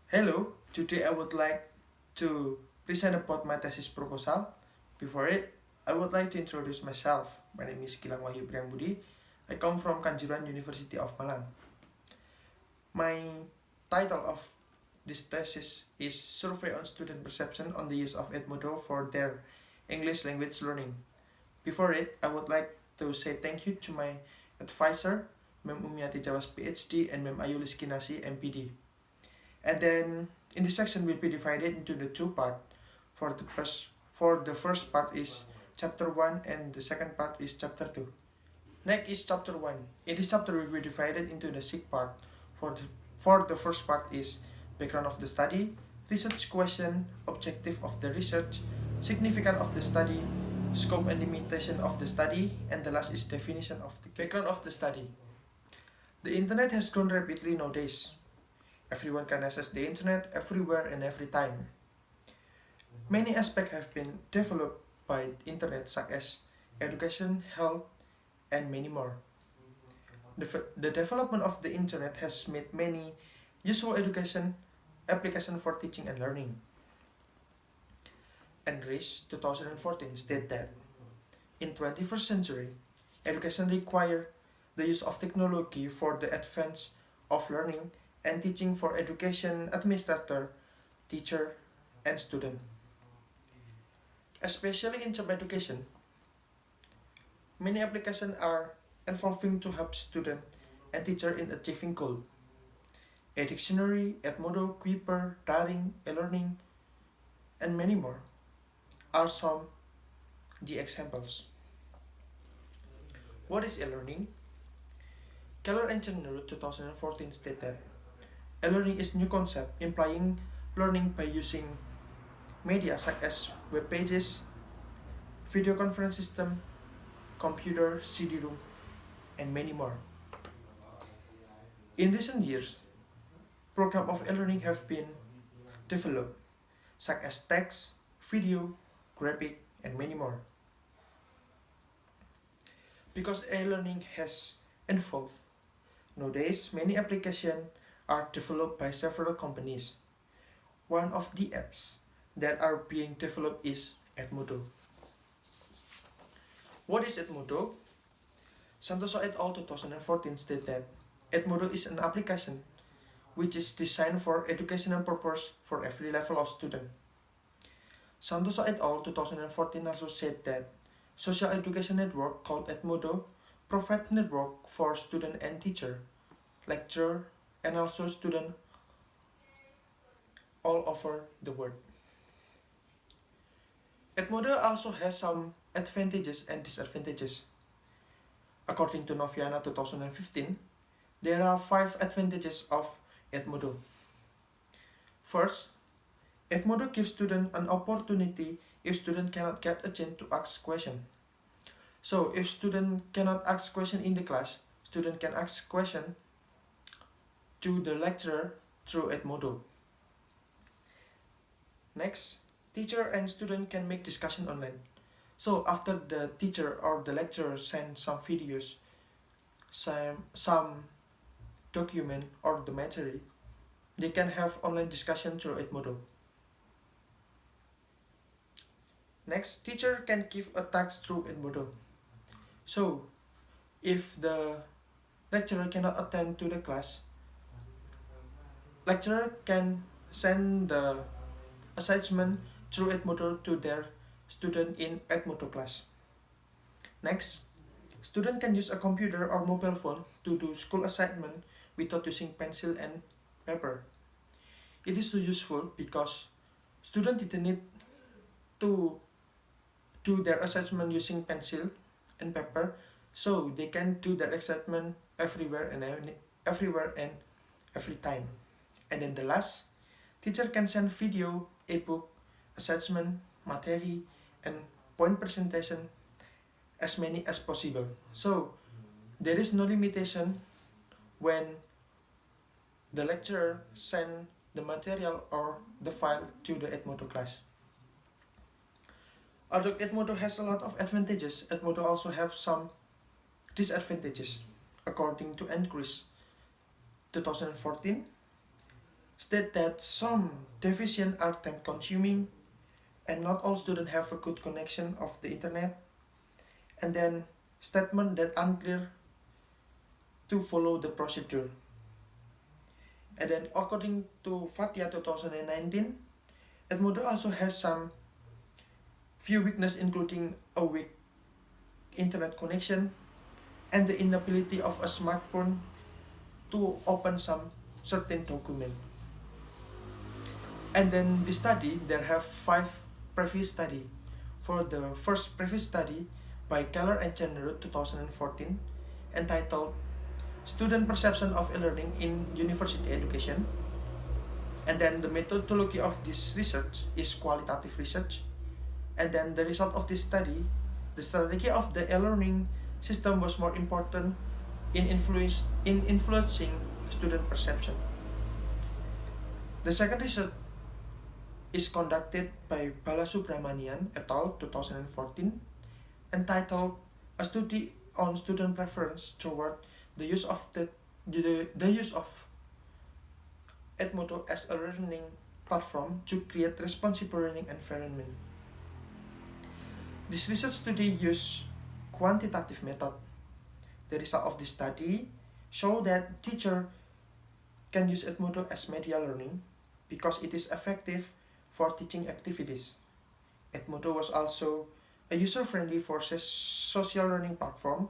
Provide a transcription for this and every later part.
Hello, today I would like to present about my thesis proposal. Before it, I would like to introduce myself. My name is Gilang Wahyu P. I come from Kanjuruhan University of Malang. My title of this thesis is Survey on Student Perception on the Use of EDMODO for Their English Language Learning. Before it, I would like to say thank you to my advisor, Mem Umiati Jawas Ph.D. and Mem Liskinasih M.Pd. And then in this section will be divided into the two parts. For the first part is chapter 1 and the second part is chapter 2. Next is chapter 1. In this chapter will be divided into the 6 part. For the first part is background of the study, research question, objective of the research, significance of the study, scope and limitation of the study, and the last is definition of the background of the study. The internet has grown rapidly nowadays. Everyone can access the internet everywhere and every time. Many aspects have been developed by the internet such as education, health, and many more. The development of the internet has made many useful education applications for teaching and learning. Enrich 2014 stated that in 21st century, education requires the use of technology for the advance of learning and teaching for education administrator, teacher, and student. Especially in job education, many applications are evolving to help student and teacher in achieving goal. A dictionary, EDMODO, Kuiper, Daring, e-learning, and many more are some the examples. What is e-learning? Keller and Jenner 2014 stated that e-learning is new concept implying learning by using media such as web pages, video conference system, computer, CD-ROM, and many more. In recent years, programs of e-learning have been developed such as text, video, graphic, and many more. Because e-learning has evolved, nowadays many applications are developed by several companies. One of the apps that are being developed is EDMODO. What is EDMODO? Santoso et al. 2014 stated that EDMODO is an application which is designed for educational purpose for every level of student. Santoso et al. 2014 also said that social education network called EDMODO provides network for student and teacher, lecturer, and also student all over the world. EDMODO also has some advantages and disadvantages. According to Noviana 2015, there are 5 advantages of EDMODO. First, EDMODO gives students an opportunity if student cannot get a chance to ask question. So if student cannot ask question in the class, student can ask question to the lecturer through EDMODO. Next, teacher and student can make discussion online. So after the teacher or the lecturer send some videos, some document or the material, they can have online discussion through EDMODO. Next, teacher can give a task through EDMODO. So if the lecturer cannot attend to the class, lecturer can send the assignment through EDMODO to their student in EDMODO class. Next, student can use a computer or mobile phone to do school assignment without using pencil and paper. It is so useful because student didn't need to do their assignment using pencil and paper, so they can do their assignment everywhere and every time. And then the last, teacher can send video, ebook, assessment, material, and point presentation as many as possible. So there is no limitation when the lecturer send the material or the file to the EDMODO class. Although EDMODO has a lot of advantages, EDMODO also has some disadvantages. According to NCRIS 2014, state that some deficient are time consuming and not all students have a good connection of the internet, and then statement that unclear to follow the procedure. And then according to FATIA 2019, EDMODO also has some few weaknesses, including a weak internet connection and the inability of a smartphone to open some certain document. And then the study, there have 5 previous study. For the first previous study by Keller and Chandler 2014, entitled Student Perception of E-Learning in University Education. And then the methodology of this research is qualitative research. And then the result of this study, the strategy of the e-learning system was more important in influencing student perception. The second research is conducted by Balasubramanian et al. 2014, entitled A Study on Student Preference Toward the Use of EDMODO as a learning platform to create responsible learning environment. This research study used quantitative method. The result of this study show that teacher can use EDMODO as media learning because it is effective for teaching activities. EDMODO was also a user-friendly for social learning platform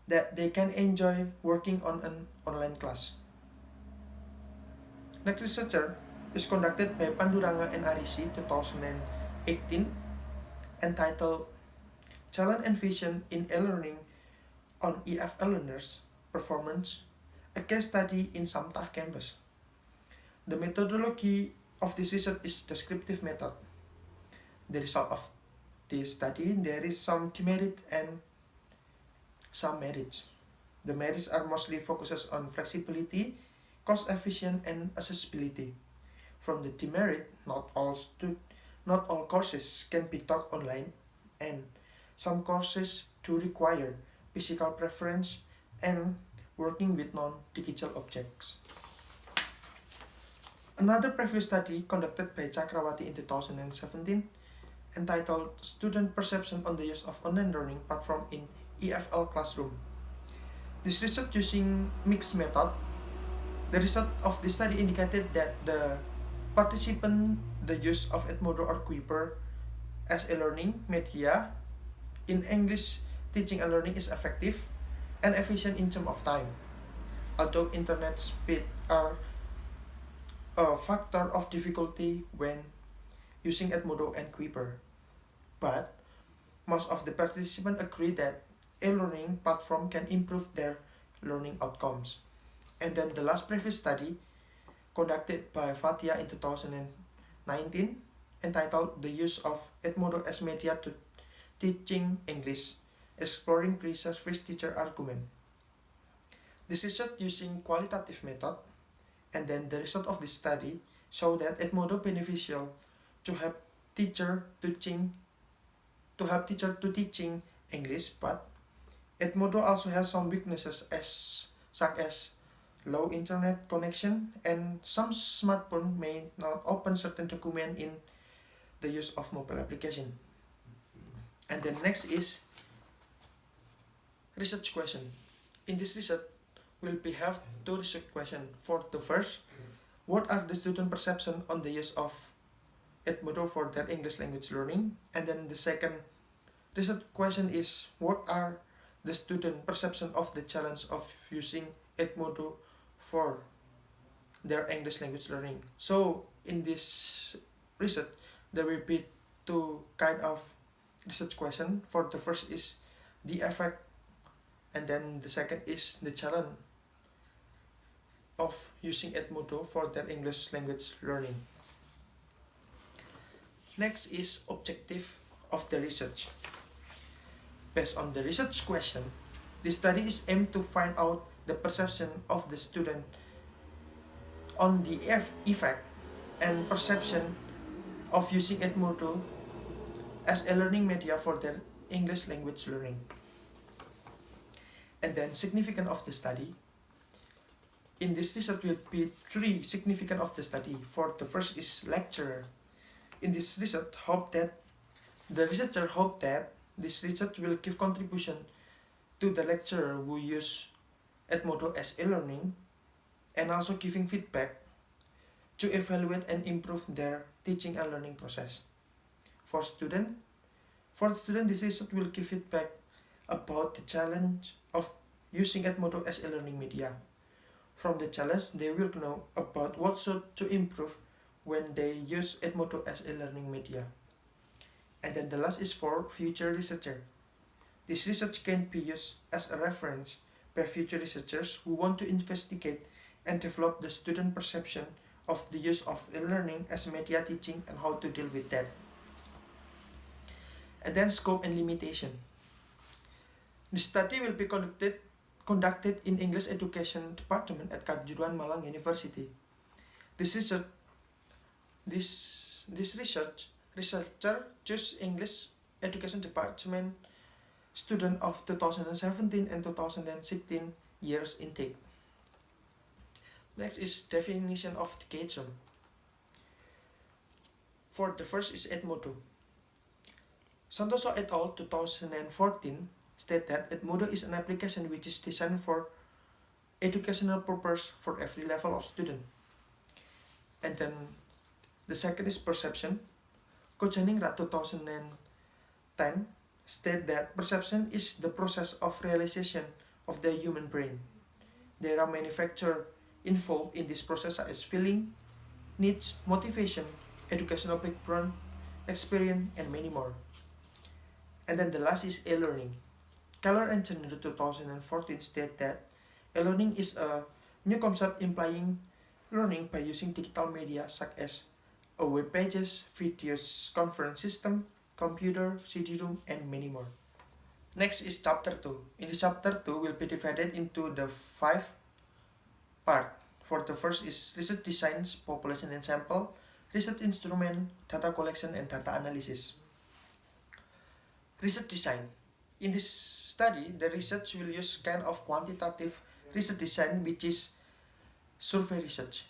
that they can enjoy working on an online class. Next researcher is conducted by Panduranga and Arisi 2018, entitled Challenge and Vision in E-Learning on EFL Learners Performance, a case study in Samtah campus. The methodology of this research is descriptive method. The result of this study, there is some demerit and some merits. The merits are mostly focuses on flexibility, cost efficient, and accessibility. From the demerit, not all courses can be taught online, and some courses do require physical preference and working with non-digital objects. Another previous study conducted by Chakrawati in 2017, entitled Student Perception on the Use of Online Learning Platform in EFL Classroom. This research using mixed method. The result of this study indicated that the participant the use of EDMODO or Kuiper as a learning media in English teaching and learning is effective and efficient in terms of time, although internet speed are a factor of difficulty when using EDMODO and Kuiper. But most of the participants agree that a learning platform can improve their learning outcomes. And then the last previous study conducted by Fatia in 2019, entitled The Use of EDMODO as Media to Teaching English, Exploring Pre-Service Teacher Argument. This research using qualitative method, and then the result of this study show that EDMODO beneficial to help teacher to teaching English, but EDMODO also has some weaknesses such as low internet connection, and some smartphone may not open certain document in the use of mobile application. And then next is research question. In this research, we'll have 2 research questions. For the first, what are the student perception on the use of EDMODO for their English language learning? And then the second research question is, what are the student perception of the challenge of using EDMODO for their English language learning? So in this research, there will be 2 kind of research question. For the first is the effect, and then the second is the challenge of using EDMODO for their English language learning. Next is objective of the research. Based on the research question, the study is aimed to find out the perception of the student on the effect and perception of using EDMODO as a learning media for their English language learning. And then significance of the study. In this research will be three significant of the study. For the first is lecturer. In this research, the researcher hope that this research will give contribution to the lecturer who use EDMODO as e-learning, and also giving feedback to evaluate and improve their teaching and learning process. For the student, this research will give feedback about the challenge of using EDMODO as a learning media. From the challenge, they will know about what should to improve when they use EDMODO as a learning media. And then the last is for future researcher. This research can be used as a reference by future researchers who want to investigate and develop the student perception of the use of e-learning as media teaching and how to deal with that. And then scope and limitation. The study will be conducted in English Education Department at Kanjuruhan Malang University. Researcher choose English Education Department student of 2017 and 2016 years intake. Next is definition of the term. For the first is EDMODO. Santoso et al. 2014 state that EDMODO is an application which is designed for educational purpose for every level of student. And then the second is perception. Kojaningrat 2010 state that perception is the process of realization of the human brain. There are many factors involved in this process such as feeling, needs, motivation, educational background, experience, and many more. And then the last is e-learning. Keller and Chandra 2014 state that e-learning is a new concept implying learning by using digital media such as web pages, videos, conference system, computer, CD-ROM, and many more. Next is chapter 2. In this chapter 2 will be divided into the 5 parts. For the first is research designs, population and sample, research instrument, data collection, and data analysis. Research design. In this study, the research will use kind of quantitative research design, which is survey research.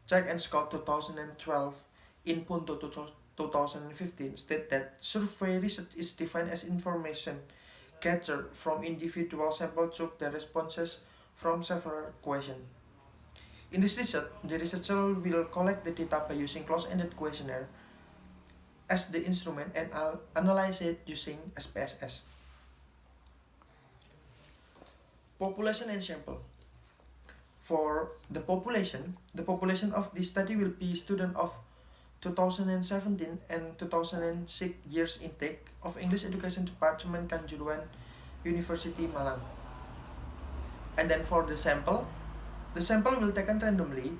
Check and Scout 2012 in Punto 2015 state that survey research is defined as information gathered from individual sample through the responses from several questions. In this research, the researcher will collect the data by using closed-ended questionnaire as the instrument and analyze it using SPSS. Population and sample. For the population of this study will be student of 2017 and 2006 years intake of English Education Department Kanjuruhan University Malang. And then for the sample will taken randomly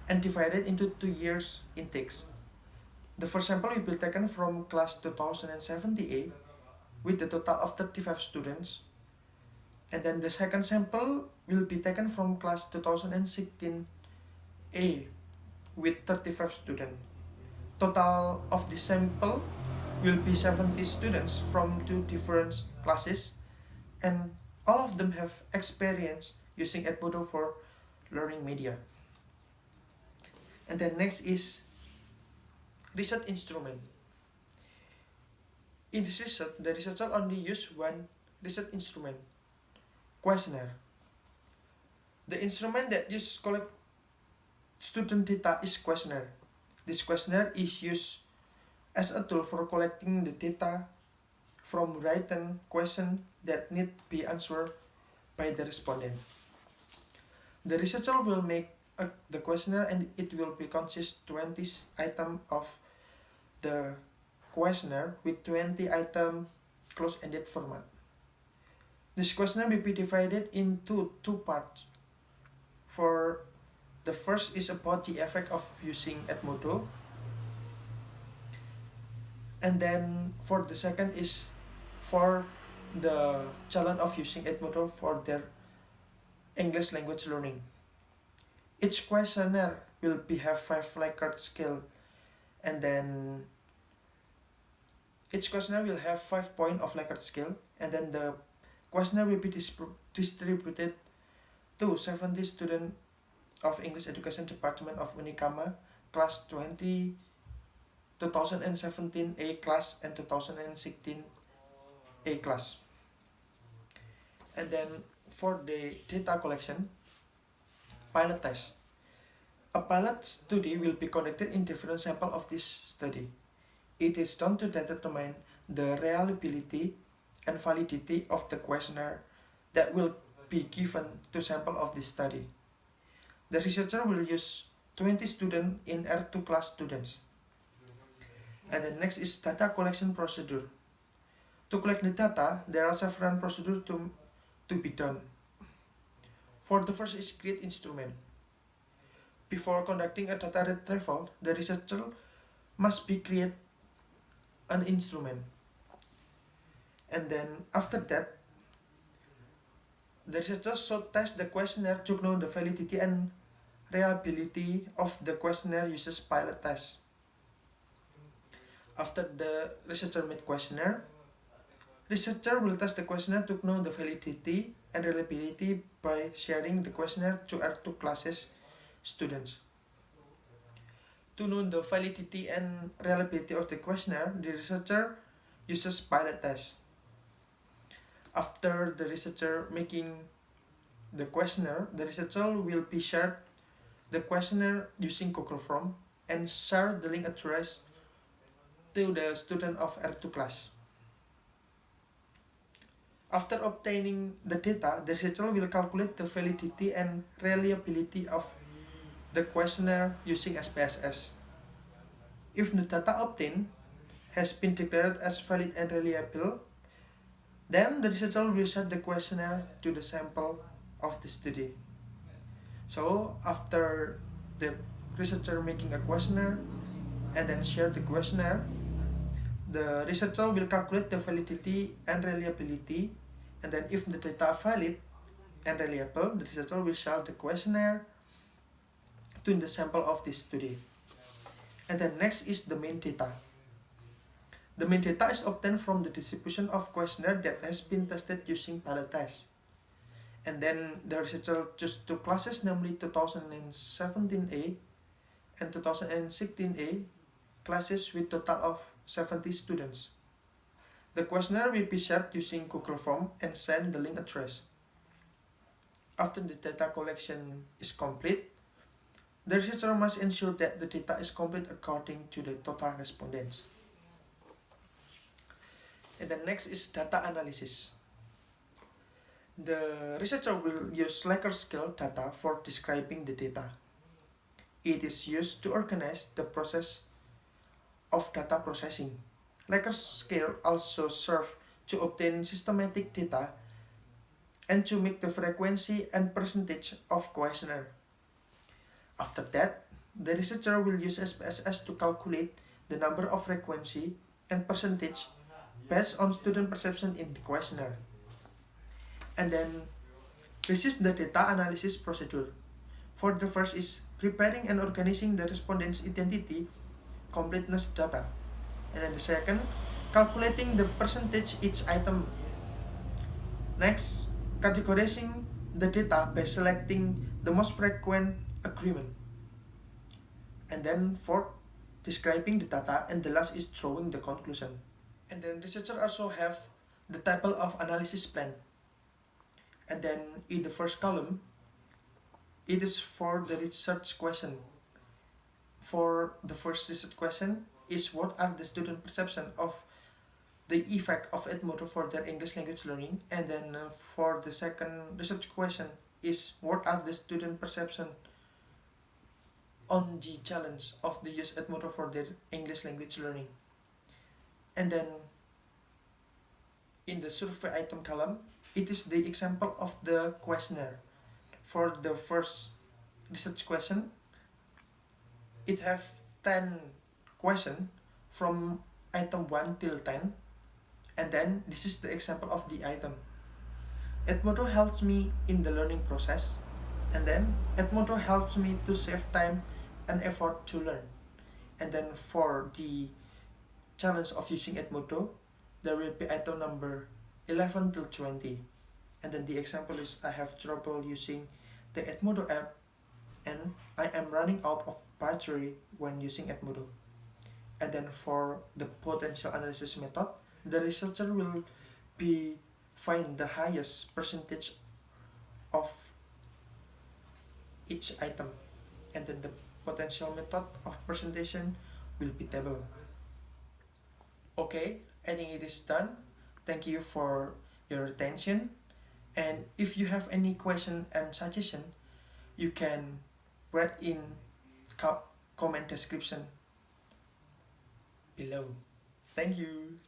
and divided into 2 years intakes. The first sample will be taken from class 2070A with a total of 35 students. And then the second sample will be taken from class 2016A with 35 students. Total of the sample will be 70 students from 2 different classes, and all of them have experience using EDMODO for learning media. And then next is research instrument. In this research, the researcher only use one research instrument, questionnaire. The instrument that use collect student data is questionnaire. This questionnaire is used as a tool for collecting the data from written questions that need to be answered by the respondent. The researcher will make the questionnaire and it will be consist 20 items of the questionnaire with 20 items close-ended format. This questionnaire will be divided into 2 parts. For the first is about the effect of using EDMODO, and then for the second is for the challenge of using EDMODO for their English language learning. Each questionnaire will have 5 Likert scale, and then each questionnaire will have 5 points of Likert scale, and then the questionnaire will be distributed to 70 students of English Education Department of Unikama, class 2017 A class and 2016 A class. And then for the data collection, pilot test. A pilot study will be conducted in different samples of this study. It is done to determine the reliability and validity of the questionnaire that will be given to sample of this study. The researcher will use 20 students in R2 class students. And the next is data collection procedure. To collect the data, there are several procedures to be done. For the first is create instrument. Before conducting a data retrieval, the researcher must create an instrument. And then after that, the researcher should test the questionnaire to know the validity and reliability of the questionnaire uses pilot test. After the researcher made questionnaire, researcher will test the questionnaire to know the validity and reliability by sharing the questionnaire to R2 classes students. To know the validity and reliability of the questionnaire, the researcher uses pilot test. After the researcher making the questionnaire, the researcher will be shared the questionnaire using Google Form and share the link address to the student of R2 class. After obtaining the data, the researcher will calculate the validity and reliability of the questionnaire using SPSS. If the data obtained has been declared as valid and reliable, then the researcher will share the questionnaire to the sample of the study. So after the researcher making a questionnaire and then share the questionnaire, the researcher will calculate the validity and reliability, and then if the data are valid and reliable, the researcher will share the questionnaire to the sample of this study. And then next is the main data. The main data is obtained from the distribution of questionnaire that has been tested using pilot test. And then the researcher chose two classes, namely 2017A and 2016A classes with total of 70 students. The questionnaire will be shared using Google Form and send the link address. After the data collection is complete, the researcher must ensure that the data is complete according to the total respondents. And the next is data analysis. The researcher will use Likert scale data for describing the data. It is used to organize the process of data processing. Likert scale also serves to obtain systematic data and to make the frequency and percentage of questionnaire. After that, the researcher will use SPSS to calculate the number of frequency and percentage based on student perception in the questionnaire. And then this is the data analysis procedure. For the first is preparing and organizing the respondent's identity completeness data. And then the second, calculating the percentage each item. Next, categorizing the data by selecting the most frequent agreement. And then fourth, describing the data, and the last is drawing the conclusion. And then researchers also have the table of analysis plan. And then in the first column, it is for the research question. For the first research question is what are the student perception of the effect of EDMODO for their English language learning, and then for the second research question is what are the student perception on the challenge of the use EDMODO for their English language learning. And then in the survey item column, it is the example of the questionnaire. For the first research question, it have 10 questions from item 1 till 10, and then this is the example of the item. EDMODO helps me in the learning process, and then EDMODO helps me to save time and effort to learn. And then for the challenge of using EDMODO, there will be item number 11 till 20. And then the example is I have trouble using the EDMODO app, and I am running out of battery when using EDMODO. And then for the potential analysis method, the researcher will be find the highest percentage of each item, and then the potential method of presentation will be table. Okay, I think it is done. Thank you for your attention, and if you have any question and suggestion, you can write in comment description below. Thank you.